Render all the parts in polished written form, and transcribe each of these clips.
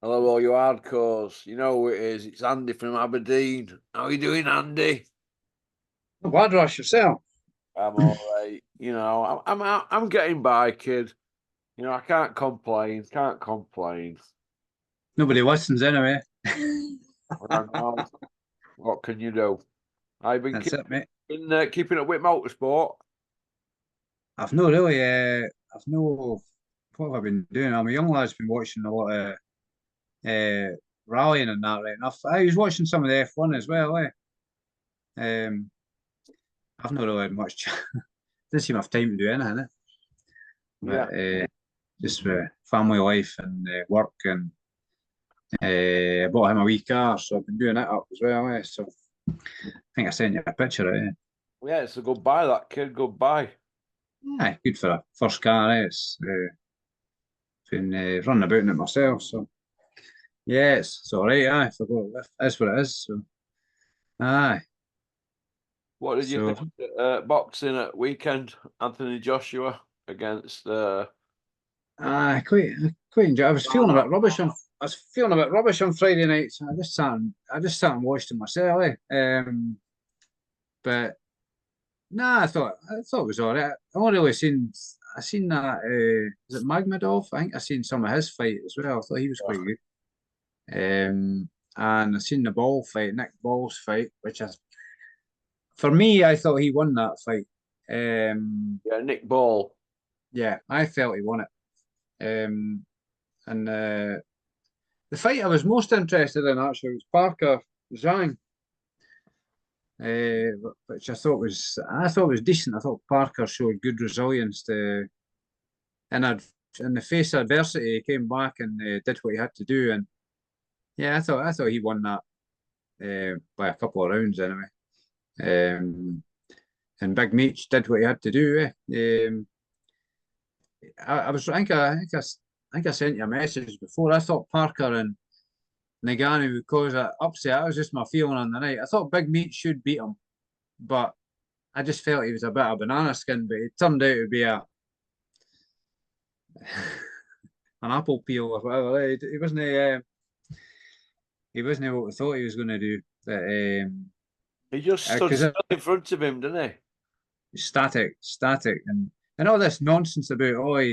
Hello, all you hardcores. You know who it is. It's Andy from Aberdeen. How are you doing, Andy? Blood rush yourself. I'm all right. I'm getting by, kid. I can't complain. Can't complain. Nobody listens anyway. I know. What can you do? I've been That's it, mate. keeping up with motorsport. I've no really, I've no, what have I been doing? I'm a young lad's been watching a lot of rallying and that right enough. I was watching some of the F1 as well, eh? Um, I've not really had much, didn't seem to have time to do anything, eh? Yeah, But just family life and work and I bought him a wee car, so I've been doing that up as well, eh? So I think I sent you a picture of it, yeah. It's a goodbye, that kid. Goodbye. Aye, good for a first car, eh? It's been running about in it myself, so yeah, it's all right. Aye, that's what it is. So aye, What did you so think of boxing at weekend? Anthony Joshua against I quite enjoy. I was feeling a Arnold. bit rubbish on. I was feeling a bit rubbish on Friday night. So I just sat and watched it myself. But nah, I thought it was all right. I only really I seen that. Is it Magmadov? I think I seen some of his fight as well. I thought he was quite good. And I seen the Ball fight, Nick Ball's fight, for me, I thought he won that fight. Yeah, Nick Ball. Yeah, I felt he won it. And the fight I was most interested in actually was Parker Zhang, which I thought was decent. I thought Parker showed good resilience in the face of adversity. He came back and did what he had to do, and yeah, I thought he won that by a couple of rounds anyway. And Big Meech did what he had to do. I think I sent you a message before. I thought Parker and Nagano would cause an upset. That was just my feeling on the night. I thought Big Meat should beat him, but I just felt he was a bit of banana skin. But it turned out to be an apple peel or whatever. He wasn't what we thought he was going to do. But He just stood because still in front of him, didn't he? static, and all this nonsense about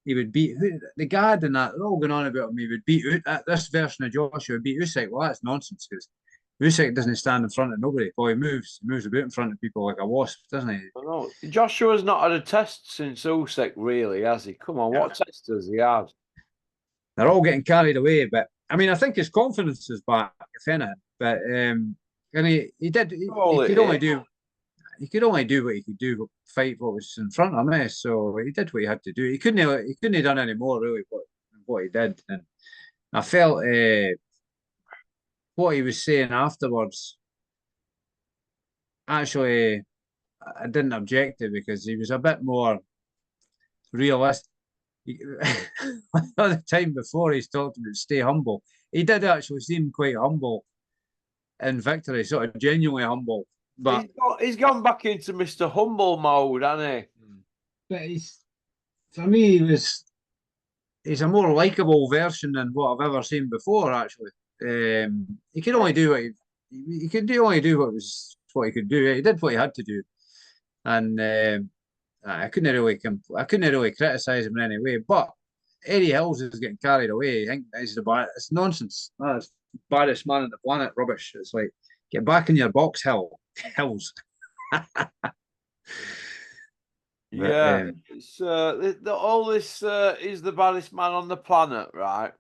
he would beat the guard and that. They're all going on about him. He would beat this version of Joshua would beat Usyk. Well, that's nonsense because Usyk doesn't stand in front of nobody. Well, he moves about in front of people like a wasp, doesn't he? I know. Joshua's not had a test since Usyk, really, has he? Come on, Yeah. what test has he had? They're all getting carried away, but I mean, I think his confidence is back, if anything. But and he did. He All it could only is. do. He could only do what he could do, fight what was in front of him. So he did what he had to do. He couldn't have done any more really. What he did, and I felt what he was saying afterwards. Actually, I didn't object to because he was a bit more realistic. The time before he's talked about stay humble. He did actually seem quite humble in victory, sort of genuinely humble. But He's gone back into Mr. Humble mode, hasn't but for me, he's a more likable version than what I've ever seen before. Actually, he could only do he could only do what he could do. He did what he had to do, and I couldn't really criticize him in any way. But Eddie Hills is getting carried away. I think it's nonsense. That's the baddest man on the planet. Rubbish. It's like get back in your box, Hills. he? But Yeah. It's all this is the baddest man on the planet, right?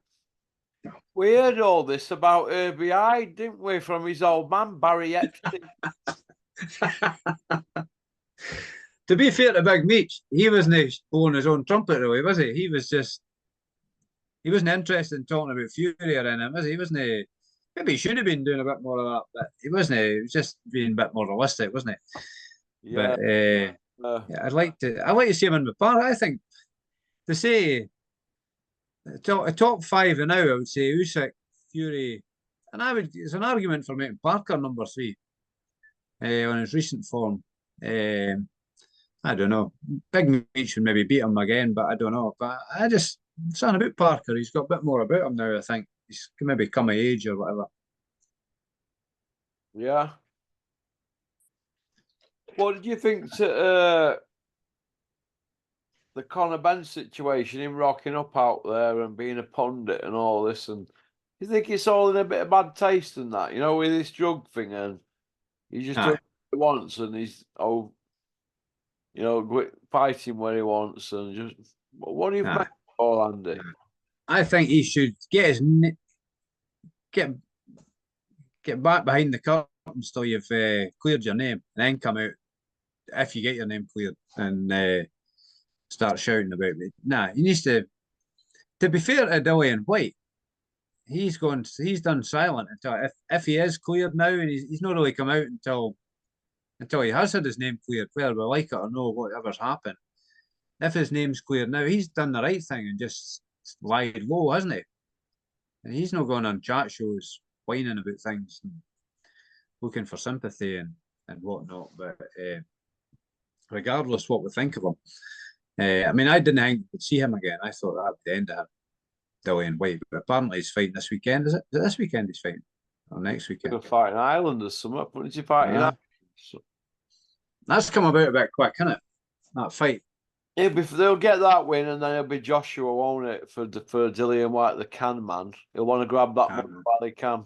We heard all this about RBI, didn't we, from his old man Barry Epstein? to be fair to Big Meech, he wasn't blowing his own trumpet really, was he? He wasn't interested in talking about Fury or anything, was he? He wasn't. Maybe he should have been doing a bit more of that, but he wasn't. He was just being a bit more realistic, wasn't it? But Yeah. yeah, I'd like to see him in the par. I think to say a top five and now, I would say Usyk, Fury, and it's an argument for making Parker number three on his recent form. Um, I don't know. Big Meat should maybe beat him again, but I don't know. But it's something about Parker. He's got a bit more about him now, I think. he's maybe come of age or whatever. Yeah. What did you think to the Conor Ben situation, him rocking up out there and being a pundit and all this? And you think it's all in a bit of bad taste and that, with this drug thing, and he's just doing Aye. what he wants, and he's fighting where he wants, and just what do you make Aye. of all, Andy? I think he should get get back behind the curtains till you've cleared your name, and then come out if you get your name cleared and start shouting about it. Nah, he needs to. To be fair to Dillian White, he's done silent until if he is cleared now, and he's not really come out until he has had his name cleared, whether we like it or no, whatever's happened. If his name's cleared now, he's done the right thing and just lied low, hasn't he? And he's not going on chat shows whining about things and looking for sympathy and whatnot. But regardless what we think of him, I mean, I didn't think we'd see him again. I thought that would be the end of him, Dillian White. But apparently he's fighting this weekend. Is it this weekend he's fighting? Or next weekend? He'll fight in Ireland or something. When is he fighting? Yeah. That's come about a bit quick, isn't it? That fight. They'll get that win, and then it'll be Joshua, won't it, for Dillian White, the can man. He'll want to grab that one while he can.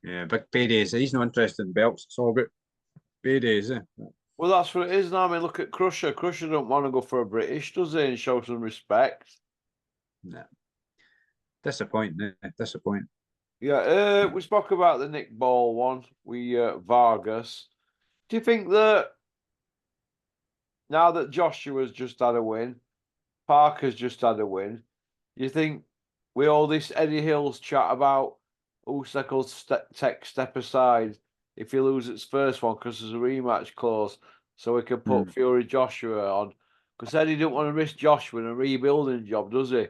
Yeah, big paydays. He's not interested in belts. It's all about paydays, eh? Well, that's what it is now. I mean, look at Crusher. Crusher don't want to go for a British, does he, and show some respect? No. Disappointing. Disappointing. Yeah, we spoke about the Nick Ball one. Vargas. Do you think that now that Joshua's just had a win, Parker's just had a win, you think with all this Eddie Hill's chat about Usyk will take step aside if he loses first one because there's a rematch clause, so we can put Fury Joshua on? Because Eddie didn't want to risk Joshua in a rebuilding job, does he?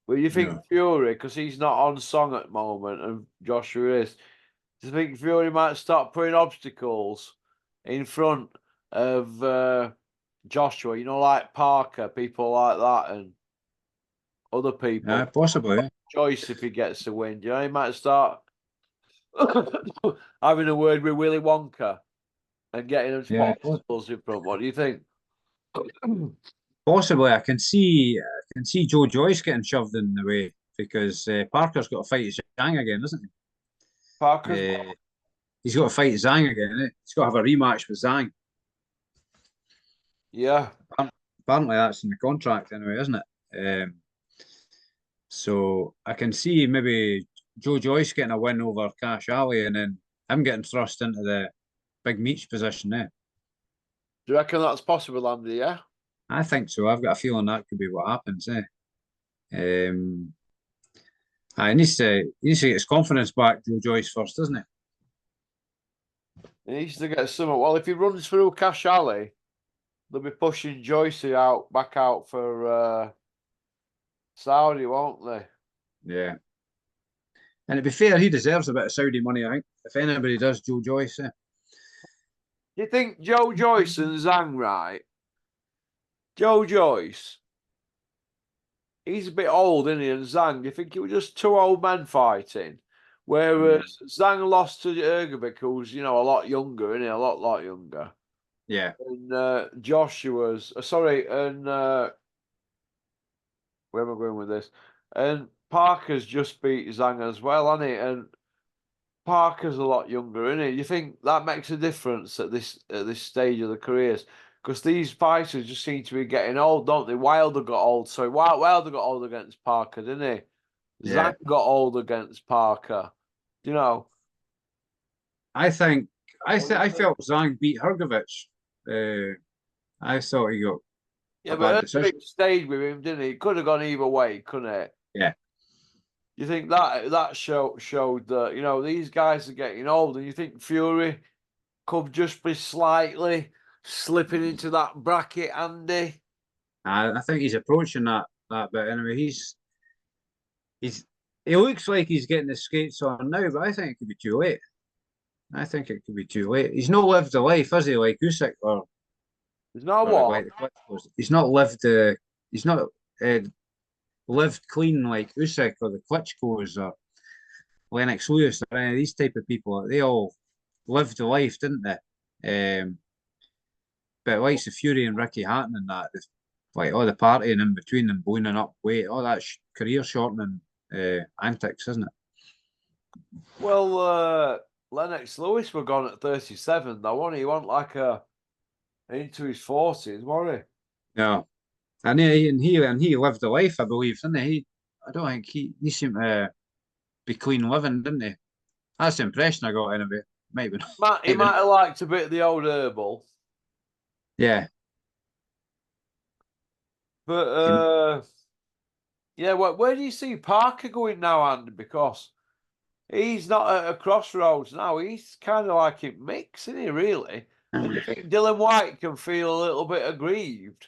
But you think Fury, because he's not on song at the moment and Joshua is, do you think Fury might start putting obstacles in front of Joshua, like Parker, people like that, and other people? Yeah, possibly. Yeah. Joyce, if he gets the win, he might start having a word with Willy Wonka and getting him to put obstacles in front. What do you think? Possibly. I can see Joe Joyce getting shoved in the way because Parker's got to fight Zhang again, doesn't he? Parker's he's got to fight Zhang again. Isn't he? He's got to have a rematch with Zhang. Yeah. Apparently that's in the contract anyway, isn't it? So I can see maybe Joe Joyce getting a win over Cash Ali and then him getting thrust into the big meat position there. Do you reckon that's possible, Andy? Yeah? I think so. I've got a feeling that could be what happens. He needs to get his confidence back, Joe Joyce, first, doesn't he? He needs to get something. Well, if he runs through Cash Ali, they'll be pushing Joyce back out for Saudi, won't they? Yeah. And to be fair, he deserves a bit of Saudi money, I think. If anybody does, Joe Joyce. Do you think Joe Joyce and Zhang, right? Joe Joyce, he's a bit old, isn't he? And Zhang, do you think it was just two old men fighting? Whereas Zhang lost to Ergovic, who's, a lot younger, isn't he? A lot younger. Yeah. And Joshua's, and where am I going with this? And Parker's just beat Zhang as well, hasn't he? And Parker's a lot younger, isn't he? You think that makes a difference at this stage of the careers? Because these fighters just seem to be getting old, don't they? Wilder got old, so Wilder got old against Parker, didn't he? Yeah. Zhang got old against Parker. I felt Zhang beat Hrgovic. I thought he got a bad decision. Stayed with him, didn't he? It could have gone either way, couldn't it? Yeah. You think that showed that these guys are getting old, and you think Fury could just be slightly slipping into that bracket, Andy? I think he's approaching that bit anyway. He looks like he's getting the skates on now, but I think it could be too late. He's not lived a life, has he? Like Usyk or he's not what? He's not lived. He's not lived clean like Usyk or the Klitschko's or Lennox Lewis or any of these type of people. They all lived the life, didn't they? But like the Fury and Ricky Hatton and that, like all the partying in between them, boning up weight, all that career shortening antics, isn't it? Well, Lennox Lewis were gone at 37, though, wasn't he? He wasn't like into his 40s, was he? Yeah, and he lived the life, I believe, didn't he? I don't think he seemed to be clean living, didn't he? That's the impression I got anyway. Might be, He might have liked a bit of the old herbal. Yeah. But yeah, where do you see Parker going now, Andy? Because he's not at a crossroads now. He's kind of like in mix, isn't he, really? And you think Dylan White can feel a little bit aggrieved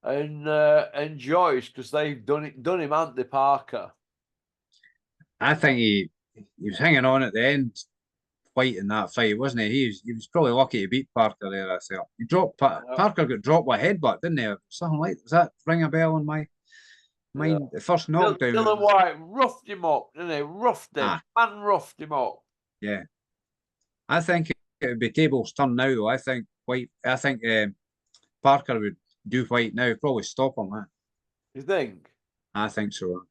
and joyous because they've done him, haven't they, Parker? I think he was hanging on at the end, fighting that fight, wasn't he? He was probably lucky to beat Parker there. I felt he dropped Parker got dropped with a headbutt, didn't he? Something like, does that ring a bell in my mind? Yeah. The first knockdown. Dylan White roughed him up, didn't he? Roughed him. Man roughed him up. Yeah. I think it would be tables turned now, though. I think Parker would do White now, probably stop him. You think? I think so.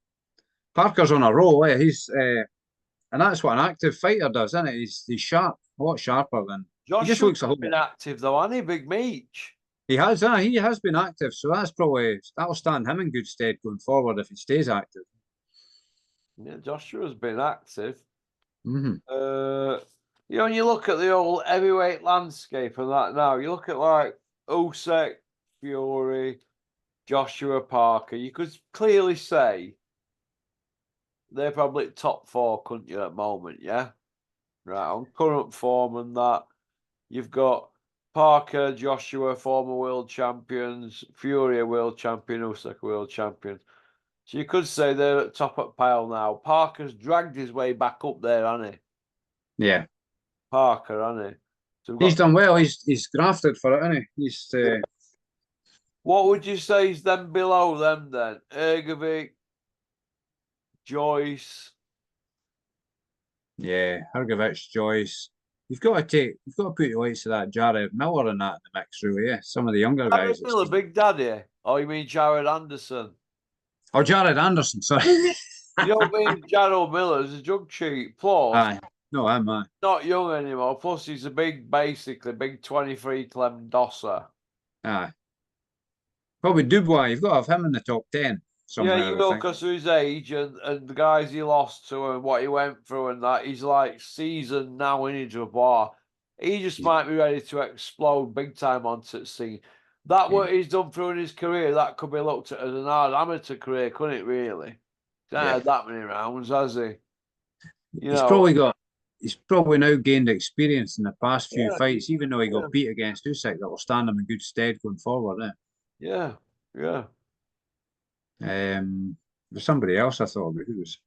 Parker's on a roll. And that's what an active fighter does, isn't it? He's sharp, a lot sharper than. He just looks a whole been active though, hasn't he, Big Meech? He has been active, so that'll stand him in good stead going forward if he stays active. Yeah, Joshua's been active. Mm-hmm. When you look at the old heavyweight landscape and that now, you look at like Usyk, Fury, Joshua Parker, you could clearly say they're probably top four, couldn't you, at the moment, yeah? Right, on current form and that. You've got Parker, Joshua, former world champions, Fury, a world champion, Usyk, a world champion. So you could say they're at top of pile now. Parker's dragged his way back up there, hasn't he? Yeah. Parker, hasn't he? So He's done well. He's grafted for it, hasn't he? What would you say is then below them then? Ergovic, Joyce. Yeah, Hrgovic, Joyce. You've got to put the likes of that Jared Miller in that in the mix, really. Yeah, some of the younger guys. Jared Miller, Big Daddy. Oh, you mean Jared Anderson? Oh, Jared Anderson. Sorry. You don't mean Jared Miller is a drug cheat. Plus, Aye. No, I'm not young anymore. Plus, he's a basically big 23 Clem Dosser. Aye. Probably Dubois. You've got to have him in the top 10 somehow. Yeah, you will because of his age and the guys he lost to and what he went through and that. He's like seasoned now in Dubois. He just might be ready to explode big time onto the scene. What he's done through in his career, that could be looked at as an hard amateur career, couldn't it, really? He's not had that many rounds, has he? He's probably now gained experience in the past few fights, even though he got beat against Usyk, that will stand him in good stead going forward. Yeah. There's somebody else I thought about. Who was?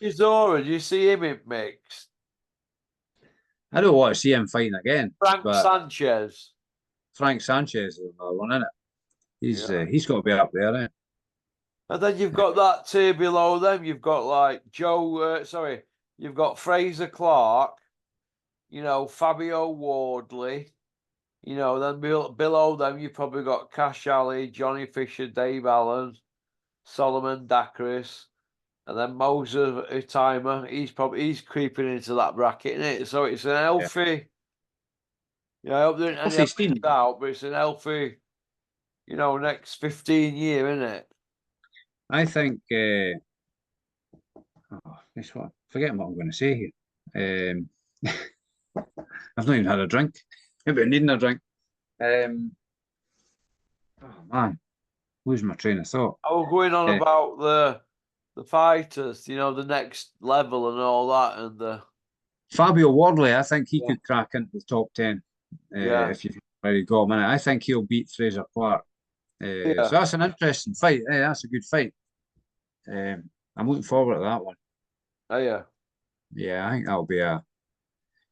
Chisora, do you see him in mixed? I don't want to see him fighting again. Frank Sanchez. Frank Sanchez is another one, isn't it? He's got to be up there, eh? And then you've got that tier below them. You've got like you've got Fraser Clark, Fabio Wardley, then below them you've probably got Cash Ali, Johnny Fisher, Dave Allen, Solomon Dacris, and then Moses Timer. He's creeping into that bracket, isn't it? So it's an healthy. Yeah, I hope there isn't any out, but it's an healthy, next 15 year, isn't it? I think. Forgetting what I'm going to say here. I've not even had a drink. Maybe needing a drink. Oh man, losing my train of thought. I was going on about the fighters, the next level and all that, and the Fabio Wardley. I think he could crack into the top 10 if you've already got him in it. I think he'll beat Fraser Clark. So that's an interesting fight. That's a good fight. I'm looking forward to that one. Oh, yeah. Yeah, I think that'll be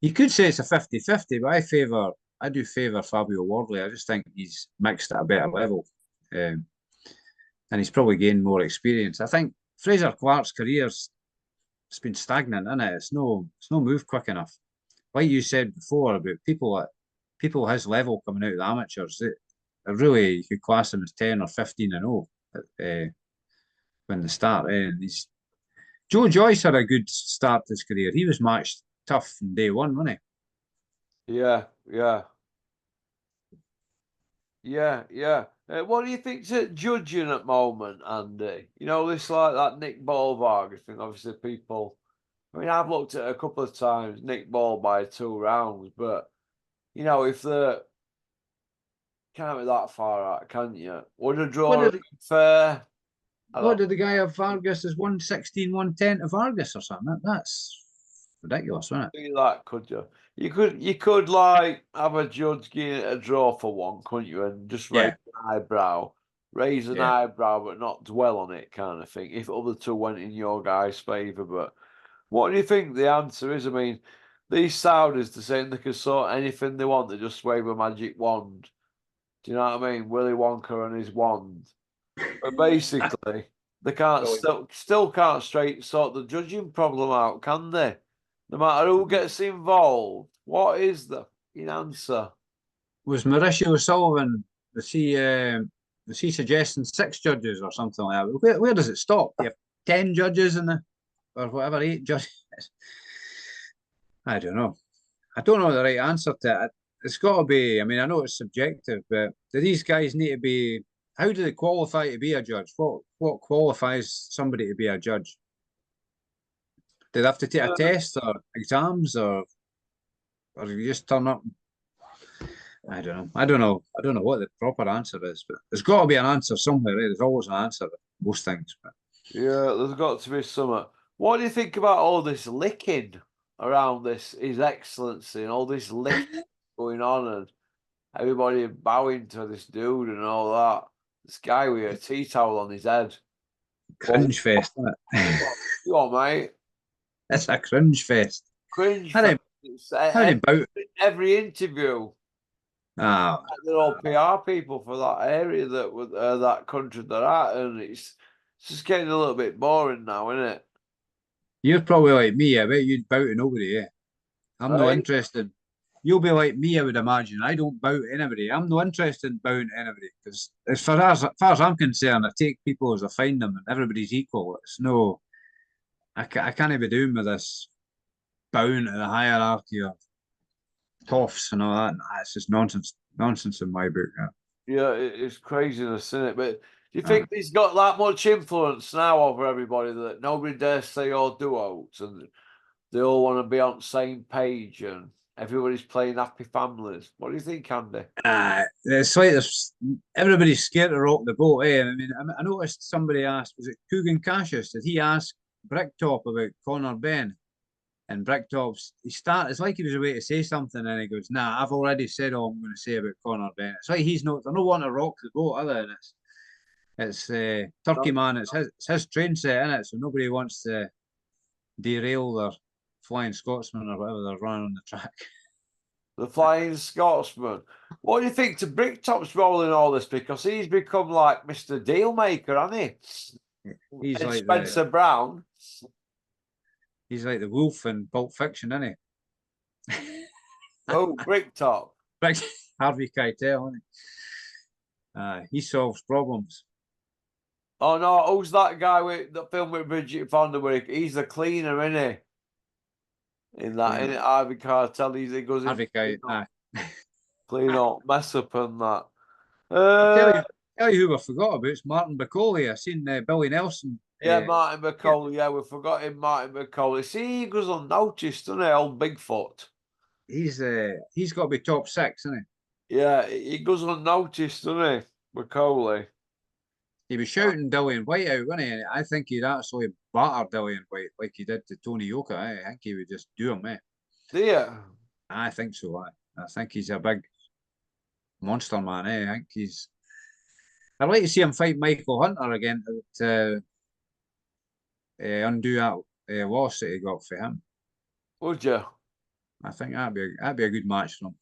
you could say it's a 50-50, but I favour I do favour Fabio Wardley. I just think he's mixed at a better level, and he's probably gained more experience. I think Fraser Clark's career's it's been stagnant, isn't it? It's no move quick enough. Like you said before about people his level coming out of the amateurs, they really you could class them as 10 or 15-0 when they start. And he's Joe Joyce had a good start to his career. He was matched tough from day one, wasn't he? Yeah, yeah, yeah. What do you think's at judging at the moment, Andy? You know, this like that Nick Ball thing. Obviously, people. I mean, I've looked at it a couple of times. Nick Ball by 2 rounds, but you know, if the can't be that far out, can you? Would a what draw have did been fair? I what don't did the guy have Vargas as 116, 110 to Vargas or something? That's ridiculous, wasn't it? see that, could you? You could like have a judge give it a draw for one, couldn't you? And just Yeah, raise an yeah. eyebrow, but not dwell on it, kind of thing. If other two went in your guy's favour, but what do you think the answer is? I mean, these Saudis, they're saying they can sort anything they want. They just wave a magic wand. Do you know what I mean? Willy Wonka and his wand. But basically, they can't Brilliant. still can't straight sort the judging problem out, can they? No matter who gets involved, what is the fucking answer? Was Mauricio Sullivan, was he suggesting 6 judges or something like that? Where does it stop? You have 10 judges in the, or whatever, 8 judges? I don't know. I don't know the right answer to it. It's got to be, I mean, I know it's subjective, but do these guys need to be, how do they qualify to be a judge? What qualifies somebody to be a judge? Do they have to take a Uh, test or exams or you just turn up? I don't know. I don't know. I don't know what the proper answer is, but there's got to be an answer somewhere. Eh? There's always an answer to most things. But yeah, there's got to be some. What do you think about all this licking around this His Excellency and all this licking going on and everybody bowing to this dude and all that? This guy with a tea towel on his head. Well, cringe fest, isn't it? you on, mate? It's a cringe fest. Cringe How for do how do bout? every interview. Ah, They're all PR people for that area that country they're at, and it's just getting a little bit boring now, isn't it? you're probably like me. I bet you'd bow to nobody. Yeah, I'm not Right? interested. You'll be like me, I would imagine. I don't bow to anybody. I'm not interested in bowing to anybody because, as far as I'm concerned, I take people as I find them, and everybody's equal. It's no, I can't be doing with this bowing to the hierarchy of toffs and all that. Nah, it's just nonsense in my book. Yeah, it's craziness, isn't it? But do you Uh, think he's got that much influence now over everybody that nobody dares say or do out, and they all want to be on the same page, and everybody's playing happy families? What do you think, Andy? it's like there's everybody's scared to rock the boat. Eh? I mean, I noticed somebody asked, was it Coogan Cassius? Did he ask Bricktop about Connor Ben? And Bricktop's it's like he was away to say something, and he goes, "Nah, I've already said all I'm going to say about Connor Ben." It's like he's not, they're not wanting to rock the boat, are they? And it's Turkey Man. It's his train set in it, so nobody wants to derail their Flying Scotsman or whatever they're running on the track. The Flying Scotsman. What do you think to Bricktop's role in all this? Because he's become like Mr. Dealmaker, hasn't he? He's And like the Spencer Brown. he's like the wolf in Pulp Fiction, isn't he? Oh, Bricktop. Harvey Keitel, isn't he solves problems. Oh no, who's that guy with the film with Bridget Fonda? Where he's the cleaner, isn't he? In Cleaner. it, Ivy Cartel, he goes in Harvey Keitel. clean up, mess up, and that. I Uh, tell you who I forgot about. It's Martin Bacoli. I seen Billy Nelson. yeah, Martin Yeah, McCauley. Yeah, we forgot him, Martin McCauley. See, he goes unnoticed, doesn't he? Old Bigfoot. he's got to be top 6, isn't Yeah, he goes unnoticed, doesn't he? McCauley. he? He was shouting Dillian White out, wasn't he? I think he'd actually batter Dillian White like he did to Tony Yoka. I think he would just do him, eh? Yeah. I think so. I think he's a big monster man, eh? I think he's. I'd like to see him fight Michael Hunter again to undo that loss that he got for him. Would you? I think that'd be a good match for him.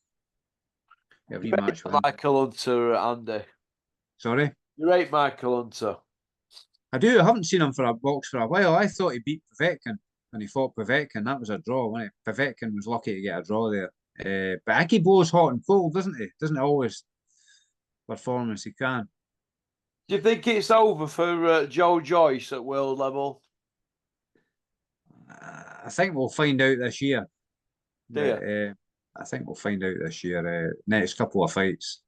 a You rate rematch with him. Michael Hunter, Andy. Sorry? You rate Michael Hunter. I do. I haven't seen him for a box for a while. I thought he beat Povetkin when he fought Povetkin. That was a draw, wasn't it? Povetkin was lucky to get a draw there. But I think he blows hot and cold, doesn't he? Doesn't he always perform as he can? Do you think it's over for Joe Joyce at world level? I think we'll find out this year. Do you? I think we'll find out this year. Next couple of fights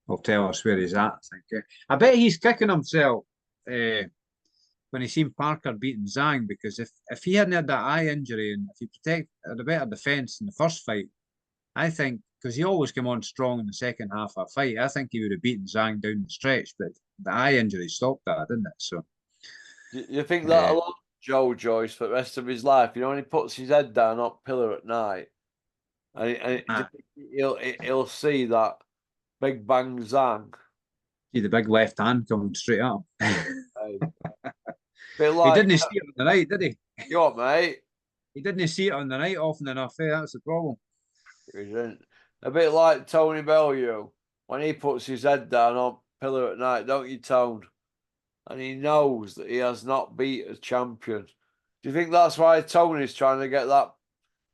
will tell us where he's at. I think. I bet he's kicking himself when he seen Parker beating Zhang, because if he hadn't had that eye injury and if he had a better defense in the first fight, I think, because he always came on strong in the second half of a fight, I think he would have beaten Zhang down the stretch, but the eye injury stopped that, didn't it? So Do you think that a uh, lot Joe Joyce for the rest of his life? You know, when he puts his head down on pillar at night, and do uh, you think he'll see that big bang zang? see the big left hand coming straight up. Bit He like didn't see it on the night, did he? you what, mate? He didn't see it on the night often enough. That's the problem. He didn't. A bit like Tony Bellew when he puts his head down on pillar at night, don't you, Tone? And he knows that he has not beat a champion. Do you think that's why Tony's trying to get that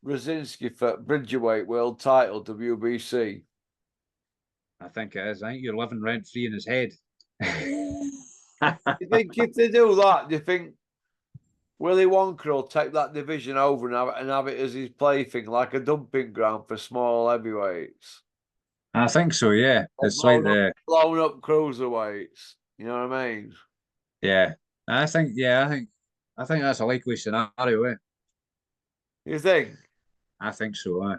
Brzezinski for Bridgerweight world title, WBC? I think it is. I think you're living rent free in his head. You think if they do that, do you think Willy Wonka will take that division over and have it as his plaything, like a dumping ground for small heavyweights? I think so. Yeah, Or it's like the blown up cruiserweights. You know what I mean? yeah. I think that's a likely scenario. You think? I think so.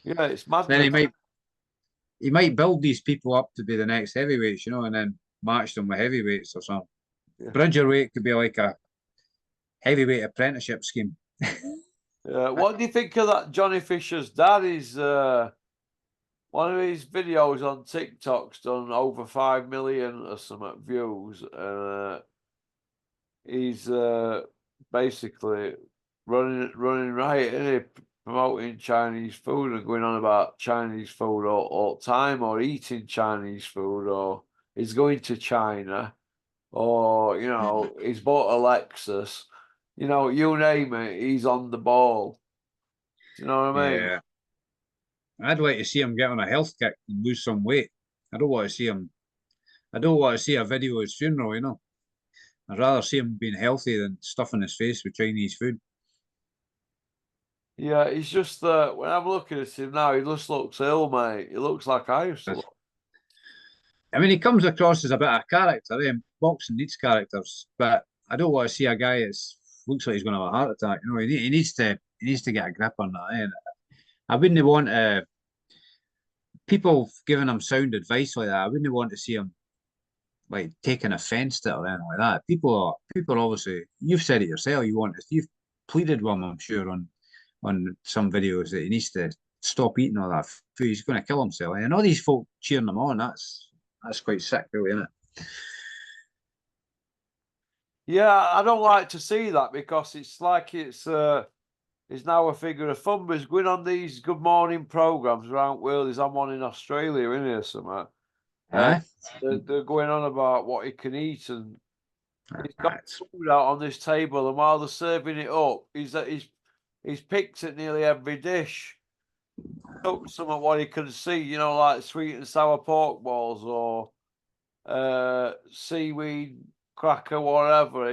Yeah, it's Then madness. he might build these people up to be the next heavyweights, and then match them with heavyweights or something. Yeah. Bridgerweight could be like a heavyweight apprenticeship scheme. What do you think of that Johnny Fisher's dad? Is one of his videos on TikTok's done over 5 million or some views. He's basically running riot, isn't he? Promoting Chinese food and going on about Chinese food all the time, or eating Chinese food, or he's going to China, or he's bought a Lexus. You name it, he's on the ball. Do you know what I mean? Yeah, I'd like to see him get on a health kick and lose some weight. I don't want to see him. I don't want to see a video of his funeral. I'd rather see him being healthy than stuffing his face with Chinese food. Yeah, he's just when I'm looking at him now, he just looks ill, mate. He looks like I used to look. I mean, he comes across as a bit of a character. Boxing needs characters, but I don't want to see a guy that looks like he's going to have a heart attack. He needs to get a grip on that. And I wouldn't want people giving him sound advice like that. I wouldn't want to see him like taking offence to it or anything like that. People obviously, you've said it yourself. You've pleaded with him, I'm sure, on some videos that he needs to stop eating all that food. He's going to kill himself. And all these folk cheering him on. That's quite sick, really, isn't it? Yeah, I don't like to see that because it's like it's now a figure of fun. But he's going on these good morning programs around the world. He's on one in Australia, in here somewhere. They're going on about what he can eat, and he's got food out on this table, and while they're serving it up, he's picked at nearly every dish. Took some of what he can see, like sweet and sour pork balls or seaweed cracker, whatever.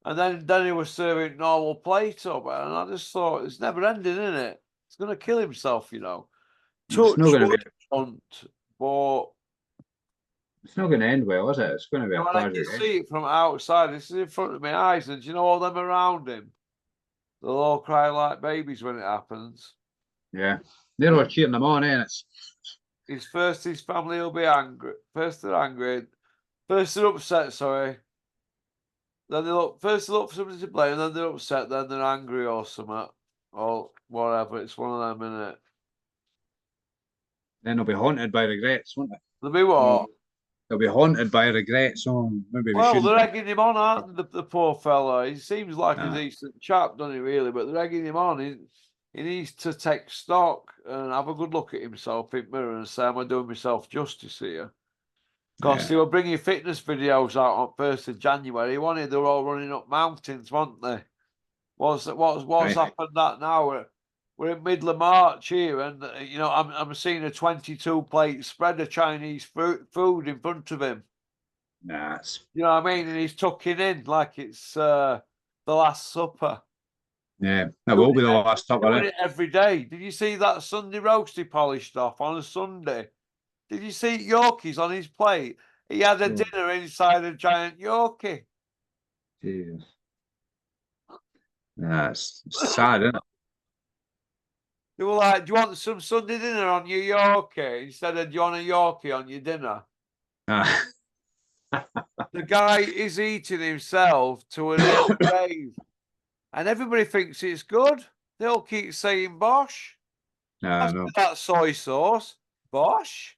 And then he was serving normal plate up, and I just thought it's never ending, isn't it? It's going to kill himself, It's not Touch going to be. but It's not going to end well, is it? It's going to be a when I can tragic. see it from outside, this is in front of my eyes, and all them around him, they'll all cry like babies when it happens. Yeah, they're all cheering him on, and his family will be angry. First they're angry, first they're upset. Sorry. Then first they look for somebody to blame, and then they're upset. Then they're angry or something, or whatever. It's one of them, innit? then they'll be haunted by regrets, won't they? They'll be what? They'll be haunted by regrets. So maybe we Well, shouldn't. they're egging him on, aren't they, the poor fella? He seems like a Aye. decent chap, doesn't he, really? But they're egging him on. he needs to take stock and have a good look at himself in the mirror and say, am I doing myself justice here? Because Yeah. they were bringing fitness videos out on 1st of January. They were all running up mountains, weren't they? What's Right. happened that now? We're in middle of March here, and I'm seeing a 22-plate spread of Chinese food in front of him. Nah, it's, You know what I mean? And he's tucking in like it's the Last Supper. yeah, that Doing will be the it, last up of doing it. it every day. Did you see that Sunday roast he polished off on a Sunday? Did you see Yorkies on his plate? He had a Oh, dinner inside a giant Yorkie. Jesus. Nah, it's sad, isn't it? They were like, do you want some Sunday dinner on your Yorkie? Instead of, do you want a Yorkie on your dinner? Ah, The guy is eating himself to an early grave. And everybody thinks it's good. They'll keep saying Bosch. nah, Pass no. me that soy sauce. Bosch.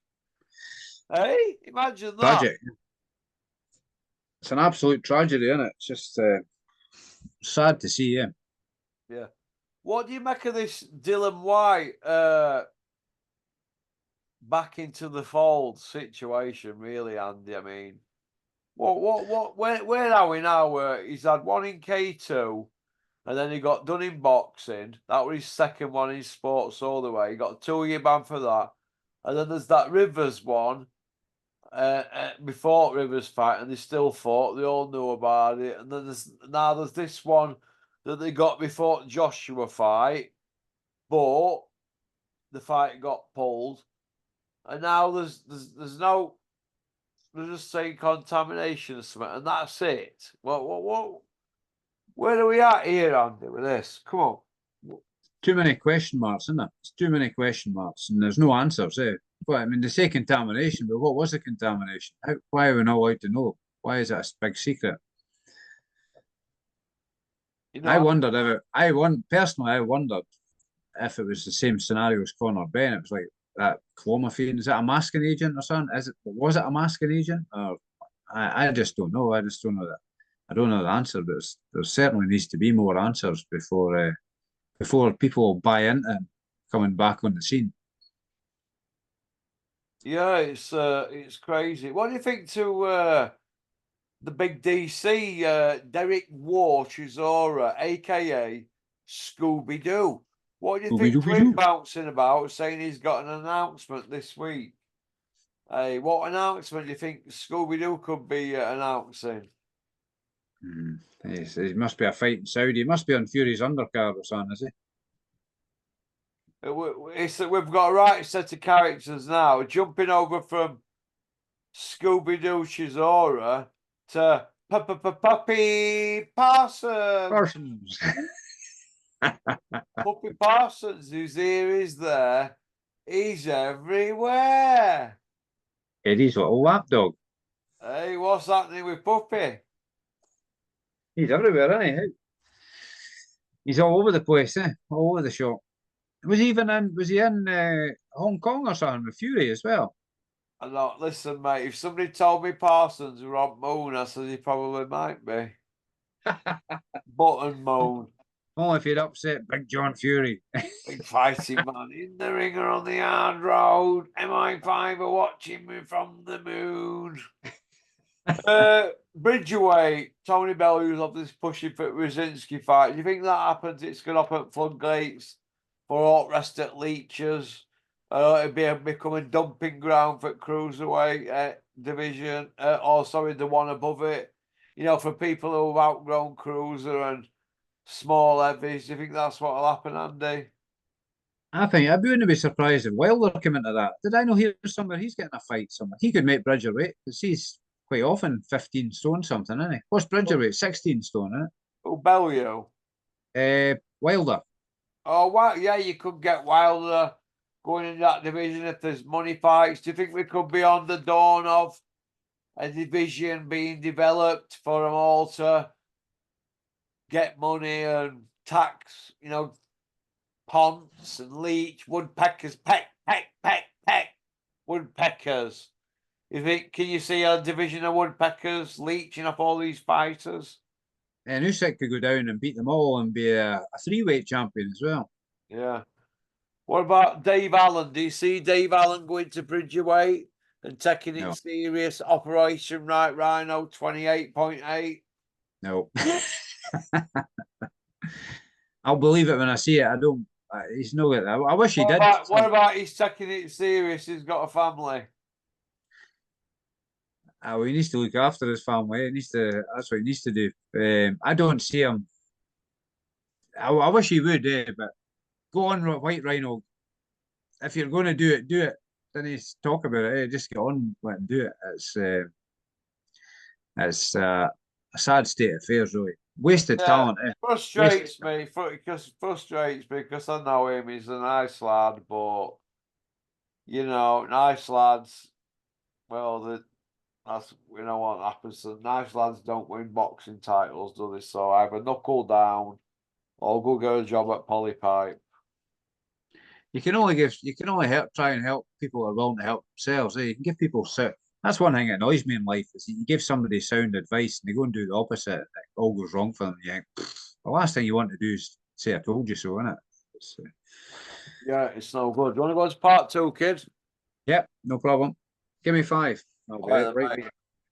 Hey, imagine that. Tragic. It's an absolute tragedy, isn't it? It's just sad to see, yeah. Yeah. What do you make of this Dylan White back into the fold situation, really, Andy? I mean, where are we now? He's had one in K2, and then he got done in boxing. That was his second one in sports all the way. He got a 2-year ban for that. And then there's that Rivers one. Before Rivers fight, and they still fought. They all knew about it. And then there's this one that they got before Joshua fight, but the fight got pulled. And now there's no, they're just saying contamination or something, and that's it. What where are we at here, Andy, with this? Come on. Too many question marks, isn't it? It's too many question marks, and there's no answers, eh? Well, I mean, they say contamination, but what was the contamination? Why are we not allowed to know? Why is that a big secret? You I know, wondered if personally, I wondered if it was the same scenario as Conor Ben. It was like that clomiphene. Is that a masking agent or something? Was it a masking agent? Or I just don't know. I just don't know that. I don't know the answer, but there certainly needs to be more answers before people buy into him coming back on the scene. yeah, it's crazy. What do you think to the big DC, Derek War Chisora, aka Scooby Doo? What do you Scooby think to Dooby him Doo. bouncing about saying he's got an announcement this week? Hey, what announcement do you think Scooby Doo could be announcing? He must be a fighting Saudi. He must be on Fury's undercard or something, is he? We've got a right set of characters now, jumping over from Scooby Doo Chisora to Puppy Parsons. Parsons. Puppy Parsons, whose ear is there, he's everywhere. Eddie's little lapdog. Hey, what's happening with Puppy? He's everywhere, isn't he? He's all over the place, eh? All over the shop. Was he in Hong Kong or something with Fury as well? I'm not, listen, mate, if somebody told me Parsons were on Moon, I said he probably might be. Button Moon. Only if you'd upset Big John Fury. Big fighting man in the ring or on the hard road. MI5 are watching me from the moon. Bridgerweight, Tony Bellew's obviously pushing for Rosinski fight. Do you think that happens? It's going to open floodgates for all rest at leeches. It'll become a dumping ground for cruiserweight division, or sorry, the one above it. You know, for people who've outgrown cruiser and small heavies. Do you think that's what'll happen, Andy? I think I wouldn't be surprised if Wilder came into that. Did I know hear somewhere he's getting a fight somewhere? He could make Bridgerweight because he's quite often 15 stone something, isn't he? What's Bridgerweight? 16 stone, isn't Oh, Bellew. it? Wilder. Oh, wow. Yeah, you could get Wilder going in that division if there's money fights. Do you think we could be on the dawn of a division being developed for them all to get money and tax, Ponce and Leach, woodpeckers, peck, woodpeckers. Can you see a division of woodpeckers leeching up all these fighters? And Usyk could go down and beat them all and be a three-weight champion as well. Yeah. What about Dave Allen? Do you see Dave Allen going to Bridgerweight and taking it No. serious? Operation Right Rhino 28.8. No. I'll believe it when I see it. I don't. He's no good. I wish he did. What about he's taking it serious? He's got a family. Well, he needs to look after his family. He needs to. That's what he needs to do. I don't see him. I wish he would, but go on, White Rhino. If you're going to do it, do it. Then he's talk about it. Just get on with it and do it. It's a sad state of affairs, really. Wasted talent. Frustrates me because I know him. He's a nice lad, but you know, nice lads. Well, that's we know what happens. The nice lads don't win boxing titles, do they? So either knuckle down or go get a job at Polypipe. You can only help, try and help people who are willing to help themselves. You can give people. That's one thing that annoys me in life is you give somebody sound advice and they go and do the opposite. And it all goes wrong for them. You think, the last thing you want to do is say, "I told you so," innit? Yeah, it's no good. Do you want to go to part 2, kid? Yep, no problem. Give me 5. Right,